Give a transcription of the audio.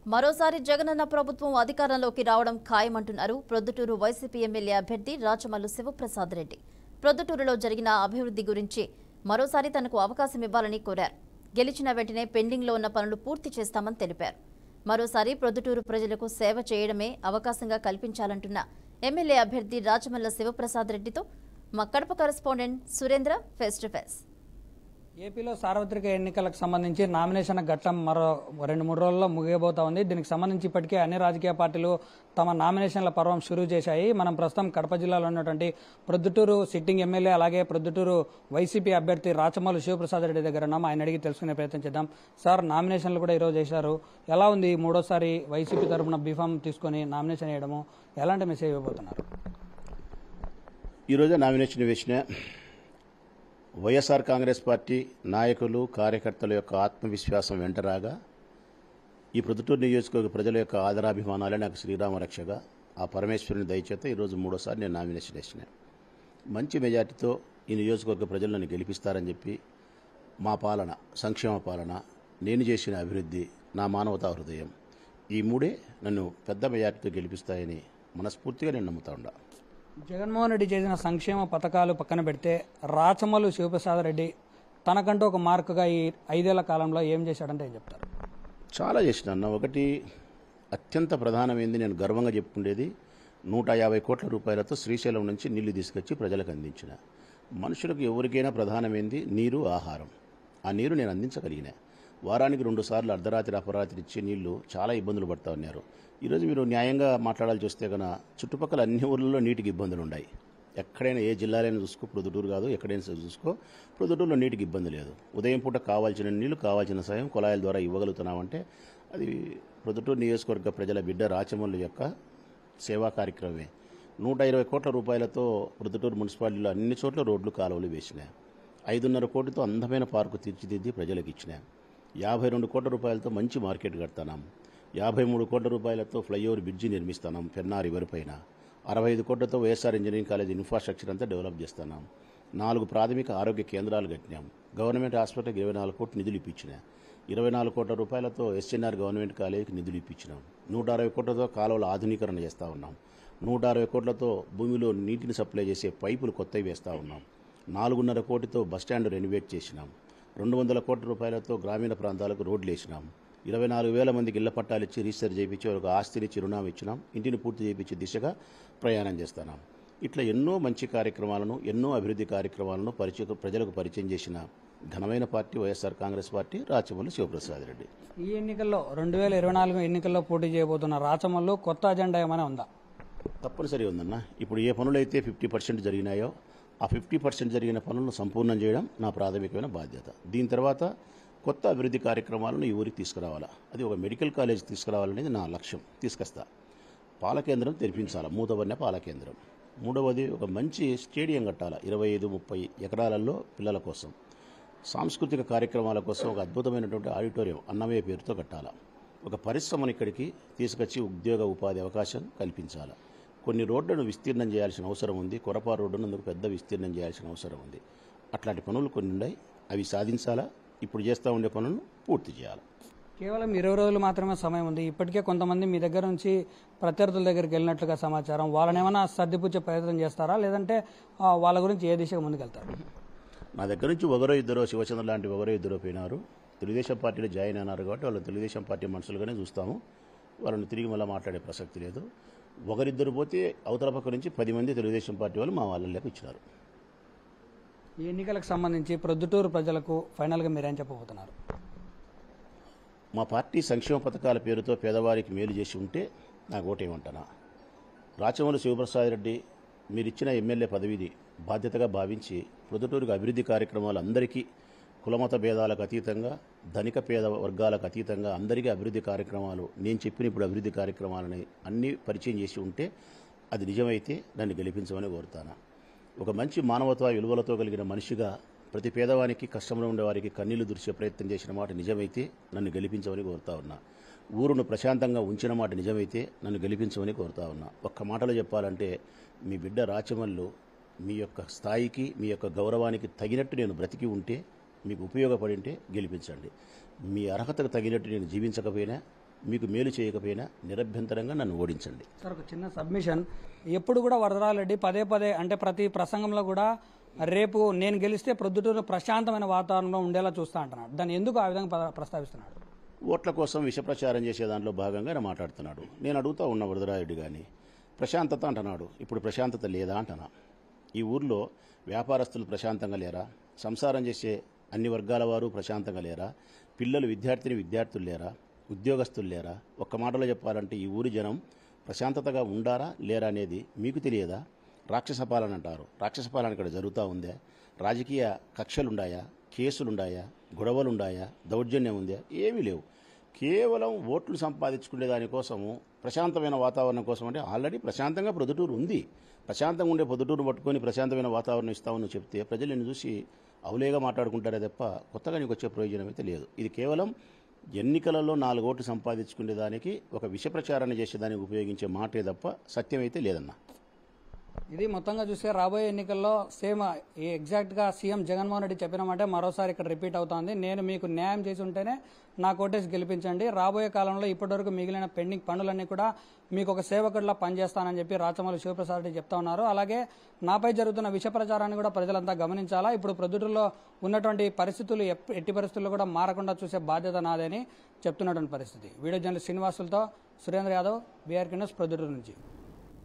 మరోసారి జగనన్న ప్రభుత్వం అధికారంలోకి రావడం ఖాయమంటున్నారు ప్రొద్దుటూరు వైసీపీ ఎమ్మెల్యే అభ్యర్థి రాచమల్లు శివప్రసాద్ రెడ్డి. ప్రొద్దుటూరులో జరిగిన అభివృద్ధి గురించి మరోసారి తనకు అవకాశం ఇవ్వాలని కోరారు. గెలిచిన వెంటనే పెండింగ్లో ఉన్న పనులు పూర్తి చేస్తామని తెలిపారు. మరోసారి ప్రొద్దుటూరు ప్రజలకు సేవ చేయడమే అవకాశంగా కల్పించాలంటున్న ఎమ్మెల్యే అభ్యర్థి రాచమల్ల శివప్రసాద్ రెడ్డితో మా Kadapa correspondent Surendra face to face. ఏపీలో సార్వత్రిక ఎన్నికలకు సంబంధించి నామినేషన్ ఘట్టం మరో 2-3 రోజుల్లో ముగియబోతా ఉంది. దీనికి సంబంధించి ఇప్పటికే అన్ని రాజకీయ పార్టీలు తమ నామినేషన్ల పర్వం షురూ చేశాయి. మనం ప్రస్తుతం కడప జిల్లాలో ఉన్నటువంటి ప్రొద్దుటూరు సిట్టింగ్ ఎమ్మెల్యే అలాగే ప్రొద్దుటూరు వైసీపీ అభ్యర్థి రాచమల్లు శివప్రసాద్ రెడ్డి దగ్గర ఉన్నాం. ఆయన అడిగి తెలుసుకునే ప్రయత్నం చేద్దాం. సార్, నామినేషన్లు కూడా ఈరోజు చేశారు. ఎలా ఉంది మూడోసారి వైసీపీ తరఫున బీఫామ్ తీసుకొని నామినేషన్ వేయడము? ఎలాంటి మెసేజ్ ఇవ్వబోతున్నారు? ఈరోజు నామినేషన్ వేసిన వైఎస్ఆర్ కాంగ్రెస్ పార్టీ నాయకులు కార్యకర్తల యొక్క ఆత్మవిశ్వాసం వెంటరాగా ఈ ప్రొద్దుటూరు నియోజకవర్గ ప్రజల యొక్క ఆదరాభిమానాలే నాకు శ్రీరామ రక్షగా ఆ పరమేశ్వరుని దయచేత ఈరోజు మూడోసారి నేను నామినేషన్ వేసిన. మంచి మెజార్టీతో ఈ నియోజకవర్గ ప్రజలు నన్ను గెలిపిస్తారని చెప్పి మా పాలన, సంక్షేమ పాలన, నేను చేసిన అభివృద్ధి, నా మానవతా హృదయం, ఈ మూడే నన్ను పెద్ద మెజార్టీతో గెలిపిస్తాయని మనస్ఫూర్తిగా నేను నమ్ముతా ఉన్నా. జగన్మోహన్ రెడ్డి చేసిన సంక్షేమ పథకాలు పక్కన పెడితే రాచమల్లు శివప్రసాద్ రెడ్డి తనకంటూ ఒక మార్కుగా ఈ 5 ఏళ్ల కాలంలో ఏం చేశాడంటే ఏం చెప్తారు? చాలా చేసిన అన్న. ఒకటి అత్యంత ప్రధానమైంది, నేను గర్వంగా చెప్పుకునేది, 150 కోట్ల రూపాయలతో శ్రీశైలం నుంచి నీళ్లు తీసుకొచ్చి ప్రజలకు అందించిన. మనుషులకు ఎవరికైనా ప్రధానమైంది నీరు, ఆహారం. ఆ నీరు నేను అందించగలిగిన. వారానికి 2 సార్లు అర్ధరాత్రి అపరాత్రి ఇచ్చే నీళ్లు చాలా ఇబ్బందులు పడుతూ ఉన్నారు. ఈరోజు మీరు న్యాయంగా మాట్లాడాల్సి వస్తే కన్నా చుట్టుపక్కల అన్ని ఊర్లలో నీటికి ఇబ్బందులు ఉన్నాయి. ఎక్కడైనా ఏ జిల్లాలైనా చూసుకో, ప్రొద్దుటూరు కాదు, ఎక్కడైనా చూసుకో, ప్రొద్దుటూరులో నీటికి ఇబ్బంది లేదు. ఉదయం పూట కావాల్సిన నీళ్లు, కావాల్సిన సాయం కుళాయిల ద్వారా ఇవ్వగలుగుతున్నామంటే అది ప్రొద్దుటూరు నియోజకవర్గ ప్రజల బిడ్డ రాచమల్లు యొక్క సేవా కార్యక్రమమే. 120 కోట్ల రూపాయలతో ప్రొద్దుటూరు మున్సిపాలిటీలో అన్ని చోట్ల రోడ్లు, కాలువలు వేసిన. 5.5 కోట్లతో అందమైన పార్కు తీర్చిదిద్ది ప్రజలకు ఇచ్చిన. 52 కోట్ల రూపాయలతో మంచి మార్కెట్ కడతాం. 53 కోట్ల రూపాయలతో ఫ్లైఓవర్ బ్రిడ్జి నిర్మిస్తున్నాం పెన్నా రివర్ పైన. 65 కోట్లతో వైఎస్ఆర్ ఇంజనీరింగ్ కాలేజ్ ఇన్ఫ్రాస్ట్రక్చర్ అంతా డెవలప్ చేస్తున్నాం. 4 ప్రాథమిక ఆరోగ్య కేంద్రాలు కట్టినాం. గవర్నమెంట్ హాస్పిటల్కి 24 కోట్లు నిధులు ఇప్పించిన. 24 కోట్ల రూపాయలతో ఎస్ఎన్ఆర్ గవర్నమెంట్ కాలేజీకి నిధులు ఇప్పించినాం. 160 కోట్లతో కాలువల ఆధునీకరణ చేస్తూ ఉన్నాం. 160 కోట్లతో భూమిలో నీటిని సప్లై చేసే పైపులు కొత్తవి వేస్తూ ఉన్నాం. 4.5 కోటితో బస్టాండ్ రెనోవేట్ చేసినాం. 200 కోట్ల రూపాయలతో గ్రామీణ ప్రాంతాలకు రోడ్లు వేసినాం. 24,000 మందికి ఇళ్ల పట్టాలు ఇచ్చి రిజిస్టర్ చేయించి ఒక ఆస్తిని చిరునామా ఇచ్చినాం. ఇంటిని పూర్తి చేయించే దిశగా ప్రయాణం చేస్తున్నాం. ఇట్లా ఎన్నో మంచి కార్యక్రమాలను, ఎన్నో అభివృద్ధి కార్యక్రమాలను ప్రజలకు పరిచయం చేసిన ఘనమైన పార్టీ వైఎస్ఆర్ కాంగ్రెస్ పార్టీ, రాచమల్లు శివప్రసాద్ రెడ్డి. ఈ ఎన్నికల్లో 2024 ఎన్నికల్లో పోటీ చేయబోతున్న రాచమల్లు కొత్త అజెండా ఏమైనా ఉందా? తప్పనిసరి ఉందన్న. ఇప్పుడు ఏ పనులైతే 50% జరిగినాయో ఆ 50% జరిగిన పనులను సంపూర్ణం చేయడం నా ప్రాథమికమైన బాధ్యత. దీని తర్వాత కొత్త అభివృద్ధి కార్యక్రమాలను ఈ ఊరికి తీసుకురావాలా. అది ఒక మెడికల్ కాలేజ్ తీసుకురావాలనేది నా లక్ష్యం. తీసుకొస్తా. పాలకేంద్రం తెరిపించాలా, మూతబడిన పాలకేంద్రం. మూడవది ఒక మంచి స్టేడియం కట్టాలా, 25-30 ఎకరాలలో పిల్లల కోసం. సాంస్కృతిక కార్యక్రమాల కోసం ఒక అద్భుతమైనటువంటి ఆడిటోరియం అన్నమయ్య పేరుతో కట్టాలా. ఒక పరిశ్రమను ఇక్కడికి తీసుకొచ్చి ఉద్యోగ ఉపాధి అవకాశం కల్పించాలా. కొన్ని రోడ్లను విస్తీర్ణం చేయాల్సిన అవసరం ఉంది. కొరపా రోడ్డును అందుకు పెద్ద విస్తీర్ణం చేయాల్సిన అవసరం ఉంది. అట్లాంటి పనులు కొన్ని ఉన్నాయి. అవి సాధించాలా. ఇప్పుడు చేస్తూ ఉండే పనులను పూర్తి చేయాలి. కేవలం 20 రోజులు మాత్రమే సమయం ఉంది. ఇప్పటికే కొంతమంది మీ దగ్గర నుంచి ప్రత్యర్థుల దగ్గరికి వెళ్ళినట్లుగా సమాచారం. వాళ్ళని ఏమైనా సర్దిపుచ్చే ప్రయత్నం చేస్తారా, లేదంటే వాళ్ళ గురించి ఏ దిశగా ముందుకెళ్తారు? నా దగ్గర నుంచి ఒకరో ఇద్దరో, శివచంద్ర లాంటి ఒకరో ఇద్దరో పోయినారు. తెలుగుదేశం పార్టీలో జాయిన్ అయినారు కాబట్టి వాళ్ళు తెలుగుదేశం పార్టీ మనుషులుగానే చూస్తాము. వాళ్ళని తిరిగి మళ్ళీ మాట్లాడే ప్రసక్తి లేదు. ఒకరిద్దరు పోతే అవతల పక్క నుంచి 10 మంది తెలుగుదేశం పార్టీ వాళ్ళు మా వాళ్ళకి ఇచ్చినారు. ఈ ఎన్నికలకు సంబంధించి ప్రొద్దుటూరు ప్రజలకు ఫైనల్గా మీరేం చెప్పబోతున్నారు? మా పార్టీ సంక్షేమ పథకాల పేరుతో పేదవారికి మేలు చేసి ఉంటే నాకు ఓటేమంటానా. రాచమల్లు శివప్రసాద్ రెడ్డి మీరిచ్చిన ఎమ్మెల్యే పదవిని బాధ్యతగా భావించి ప్రొద్దుటూరుకు అభివృద్ధి కార్యక్రమాలు అందరికీ కులమత భేదాలకు అతీతంగా, ధనిక పేద వర్గాలకు అతీతంగా అందరికీ అభివృద్ధి కార్యక్రమాలు, నేను చెప్పిన ఇప్పుడు అభివృద్ధి కార్యక్రమాలని అన్నీ పరిచయం చేసి ఉంటే అది నిజమైతే నన్ను గెలిపించమని కోరుతాను. ఒక మంచి మానవతా విలువలతో కలిగిన మనిషిగా ప్రతి పేదవానికి, కష్టంలో ఉండేవారికి కన్నీళ్లు దుర్చే ప్రయత్నం చేసిన మాట నిజమైతే నన్ను గెలిపించమని కోరుతా ఉన్నా. ఊరును ప్రశాంతంగా ఉంచిన మాట నిజమైతే నన్ను గెలిపించమని కోరుతా ఉన్నా. ఒక్క మాటలో చెప్పాలంటే మీ బిడ్డ రాచమల్లు మీ యొక్క స్థాయికి, మీ యొక్క గౌరవానికి తగినట్టు నేను బ్రతికి ఉంటే, మీకు ఉపయోగపడి ఉంటే గెలిపించండి. మీ అర్హతకు తగినట్టు నేను జీవించకపోయినా మీకు మేలు చేయకపోయినా నిరభ్యంతరంగా నన్ను ఓడించండి. సార్ ఒక చిన్న సబ్మిషన్, ఎప్పుడు కూడా వరదరాజరెడ్డి పదే పదే అంటే ప్రతి ప్రసంగంలో కూడా రేపు నేను గెలిస్తే ప్రొద్దుటూరు ప్రశాంతమైన వాతావరణంలో ఉండేలా చూస్తా అంటున్నాడు. దాన్ని ఎందుకు ఆ విధంగా ప్రస్తావిస్తున్నాడు? ఓట్ల కోసం విష ప్రచారం చేసే దాంట్లో భాగంగా ఆయన మాట్లాడుతున్నాడు. నేను అడుగుతా ఉన్న వరదరాజరెడ్డి గారిని, ప్రశాంతత అంటున్నాడు, ఇప్పుడు ప్రశాంతత లేదా అంటున్నా. ఈ ఊర్లో వ్యాపారస్తులు ప్రశాంతంగా లేరా? సంసారం చేసే అన్ని వర్గాల వారు ప్రశాంతంగా లేరా? పిల్లలు విద్యార్థులు లేరా? ఉద్యోగస్తులు లేరా? ఒక్క మాటలో చెప్పాలంటే ఈ ఊరి జనం ప్రశాంతతగా ఉండారా లేరా అనేది మీకు తెలియదా? రాక్షస పాలన అంటారు. రాక్షస పాలన ఇక్కడ జరుగుతూ ఉందే? రాజకీయ కక్షలుండాయా? కేసులుండాయా? గొడవలుండాయా? దౌర్జన్యం ఉందా? ఏమీ లేవు. కేవలం ఓట్లు సంపాదించుకునే దానికోసము, ప్రశాంతమైన వాతావరణం కోసం. అంటే ఆల్రెడీ ప్రశాంతంగా ప్రొద్దుటూరు ఉంది. ప్రశాంతంగా ఉండే పొద్దుటూరు పట్టుకొని ప్రశాంతమైన వాతావరణం ఇస్తామని చెప్తే ప్రజలు నిన్ను చూసి అవులేగా మాట్లాడుకుంటారే తప్ప కొత్తగా నీకు వచ్చే ప్రయోజనం అయితే లేదు. ఇది కేవలం ఎన్నికలలో 4 ఓట్లు సంపాదించుకునే దానికి ఒక విష ప్రచారాన్ని చేసేదానికి ఉపయోగించే మాటే తప్ప సత్యం అయితే లేదన్నా. ఇది మొత్తంగా చూస్తే రాబోయే ఎన్నికల్లో సేమ్ ఎగ్జాక్ట్గా సీఎం జగన్మోహన్ రెడ్డి చెప్పిన మాట మరోసారి ఇక్కడ రిపీట్ అవుతోంది. నేను మీకు న్యాయం చేసి ఉంటేనే నా కోటేసి గెలిపించండి. రాబోయే కాలంలో ఇప్పటివరకు మిగిలిన పెండింగ్ పనులన్నీ కూడా మీకు ఒక సేవకుడిలా పనిచేస్తానని చెప్పి రాచమల్లు శివప్రసాద్ రెడ్డి చెప్తా ఉన్నారు. అలాగే నాపై జరుగుతున్న విష ప్రచారాన్ని కూడా ప్రజలంతా గమనించాలా. ఇప్పుడు ప్రొద్దుటూరులో ఉన్నటువంటి పరిస్థితులు ఎట్టి పరిస్థితుల్లో కూడా మారకుండా చూసే బాధ్యత నాదని చెప్తున్నటువంటి పరిస్థితి. వీడియో జర్నలిస్ట్ శ్రీనివాసులతో సురేంద్ర యాదవ్, బీఆర్కే న్యూస్, ప్రొద్దుటూరు నుంచి.